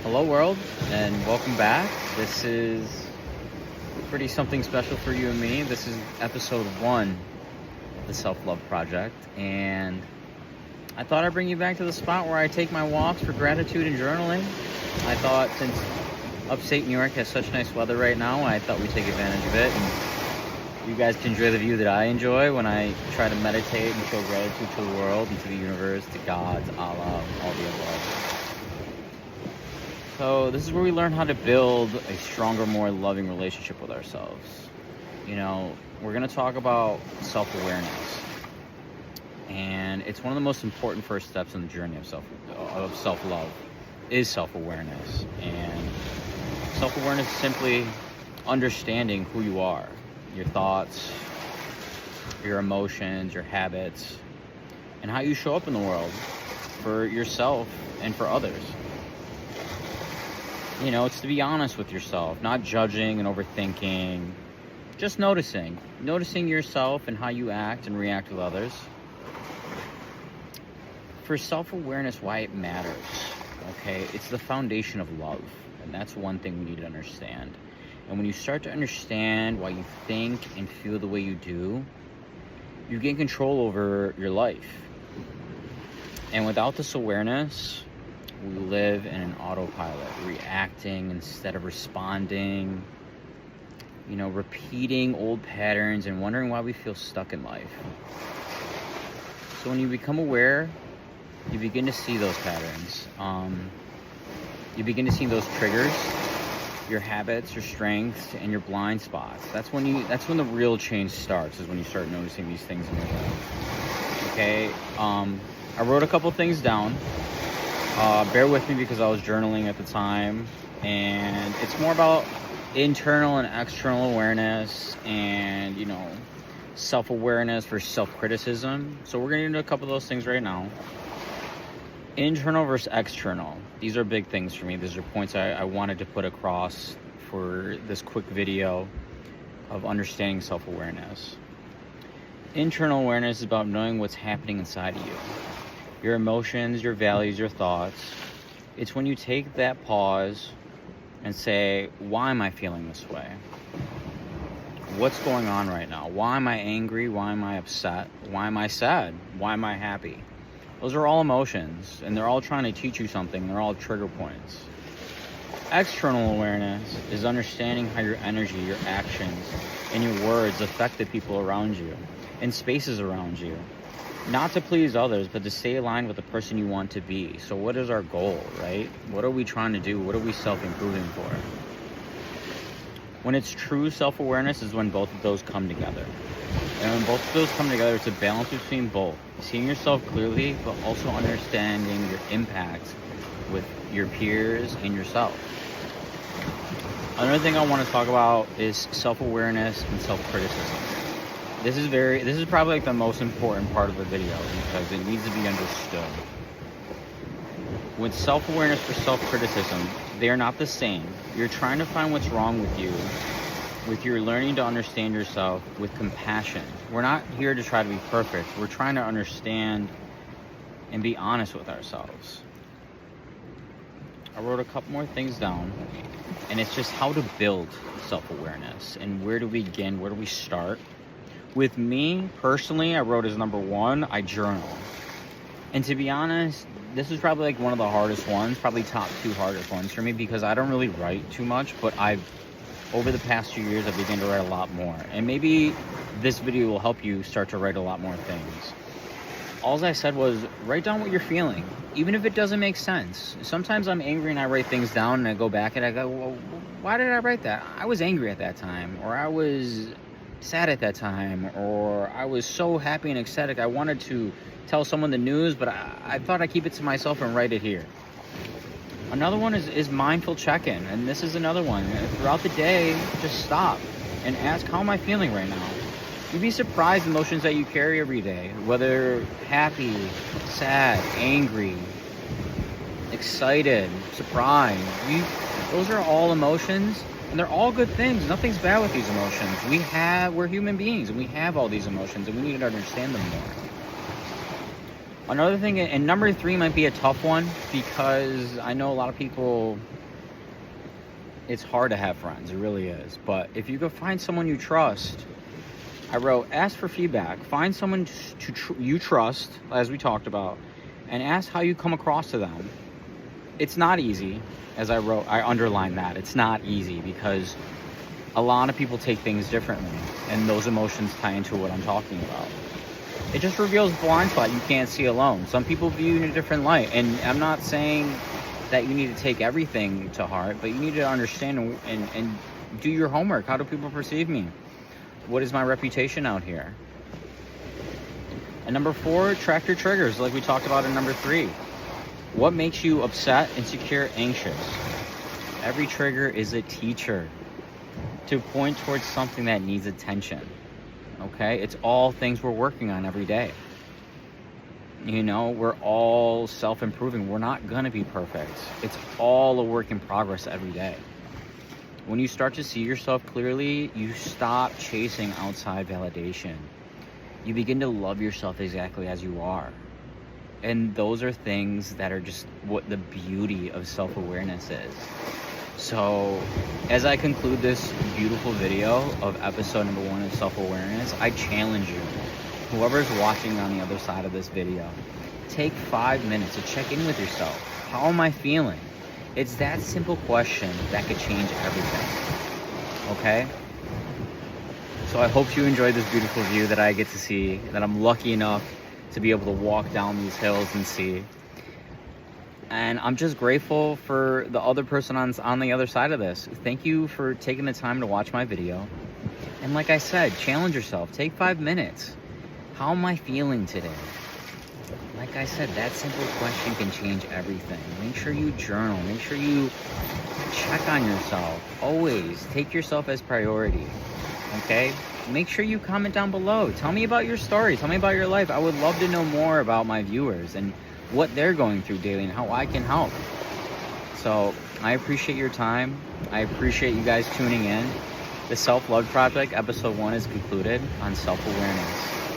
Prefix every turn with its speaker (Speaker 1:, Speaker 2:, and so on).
Speaker 1: Hello, world, and welcome back. This is pretty something special for you and me. This is episode 1 of the Self-Love Project, and I thought I'd bring you back to the spot where I take my walks for gratitude and journaling. I thought since upstate New York has such nice weather right now, I thought we'd take advantage of it, and you guys can enjoy the view that I enjoy when I try to meditate and show gratitude to the world and to the universe, to God, to Allah, all the above. So this is where we learn how to build a stronger, more loving relationship with ourselves. You know, we're going to talk about self-awareness. And it's one of the most important first steps in the journey of self-love is self-awareness. And self-awareness is simply understanding who you are, your thoughts, your emotions, your habits, and how you show up in the world for yourself and for others. You know, it's to be honest with yourself, not judging and overthinking, just noticing yourself and how you act and react with others. For self-awareness, why it matters, okay? It's the foundation of love, and that's one thing we need to understand. And when you start to understand why you think and feel the way you do, you gain control over your life. And without this awareness, we live in an autopilot, reacting instead of responding, you know, repeating old patterns and wondering why we feel stuck in life. So when you become aware, you begin to see those patterns. You begin to see those triggers, your habits, your strengths, and your blind spots. That's when the real change starts, is when you start noticing these things in your life. Okay, I wrote a couple things down. Bear with me because I was journaling at the time, and it's more about internal and external awareness and, you know, self-awareness versus self-criticism. So we're going to get into a couple of those things right now. Internal versus external. These are big things for me. These are points I wanted to put across for this quick video of understanding self-awareness. Internal awareness is about knowing what's happening inside of you. Your emotions, your values, your thoughts. It's when you take that pause and say, why am I feeling this way? What's going on right now? Why am I angry? Why am I upset? Why am I sad? Why am I happy? Those are all emotions, and they're all trying to teach you something. They're all trigger points. External awareness is understanding how your energy, your actions, and your words affect the people around you and spaces around you. Not to please others, but to stay aligned with the person you want to be. So what is our goal, right? What are we trying to do? What are we self-improving for? When it's true self-awareness is when both of those come together. And when both of those come together, it's a balance between both. Seeing yourself clearly, but also understanding your impact with your peers and yourself. Another thing I want to talk about is self-awareness and self-criticism. This is probably like the most important part of the video because it needs to be understood. With self-awareness for self-criticism, they are not the same. You're trying to find what's wrong with you, with your learning to understand yourself with compassion. We're not here to try to be perfect. We're trying to understand and be honest with ourselves. I wrote a couple more things down, and it's just how to build self-awareness and where do we begin, where do we start. With me, personally, I wrote as number 1, I journal. And to be honest, this is probably like one of the hardest ones, probably top 2 hardest ones for me because I don't really write too much, but over the past few years, I've begun to write a lot more. And maybe this video will help you start to write a lot more things. All I said was, write down what you're feeling, even if it doesn't make sense. Sometimes I'm angry and I write things down and I go back and I go, well, why did I write that? I was angry at that time, or I was sad at that time, or I was so happy and ecstatic I wanted to tell someone the news, but I thought I'd keep it to myself and write it here. Another one is mindful check-in, and this is another one. Throughout the day, just stop and ask, how am I feeling right now? You'd be surprised emotions that you carry every day, whether happy, sad, angry, excited, surprised. Those are all emotions. And they're all good things. Nothing's bad with these emotions. We're human beings, and we have all these emotions, and we need to understand them more. Another thing, and number 3 might be a tough one, because I know a lot of people, it's hard to have friends. It really is. But if you go find someone you trust, I wrote, ask for feedback. Find someone you trust, as we talked about, and ask how you come across to them. It's not easy, as I wrote, I underlined that. It's not easy, because a lot of people take things differently, and those emotions tie into what I'm talking about. It just reveals a blind spot you can't see alone. Some people view you in a different light, and I'm not saying that you need to take everything to heart, but you need to understand and do your homework. How do people perceive me? What is my reputation out here? And number 4, track your triggers, like we talked about in number 3. What makes you upset, insecure, anxious? Every trigger is a teacher to point towards something that needs attention. Okay? It's all things we're working on every day. You know, we're all self-improving. We're not gonna be perfect. It's all a work in progress every day. When you start to see yourself clearly, you stop chasing outside validation. You begin to love yourself exactly as you are. And those are things that are just what the beauty of self-awareness is. So, as I conclude this beautiful video of episode number 1 of self-awareness, I challenge you, whoever's watching on the other side of this video, take 5 minutes to check in with yourself. How am I feeling? It's that simple question that could change everything. Okay? So I hope you enjoyed this beautiful view that I get to see, that I'm lucky enough to be able to walk down these hills and see. And I'm just grateful for the other person on the other side of this. Thank you for taking the time to watch my video. And like I said, challenge yourself. Take 5 minutes. How am I feeling today? Like I said, that simple question can change everything. Make sure you journal. Make sure you check on yourself. Always take yourself as priority. Okay? Make sure you comment down below. Tell me about your story. Tell me about your life. I would love to know more about my viewers and what they're going through daily and how I can help. So I appreciate your time. I appreciate you guys tuning in. The Self-Love Project, episode 1 is concluded on self-awareness.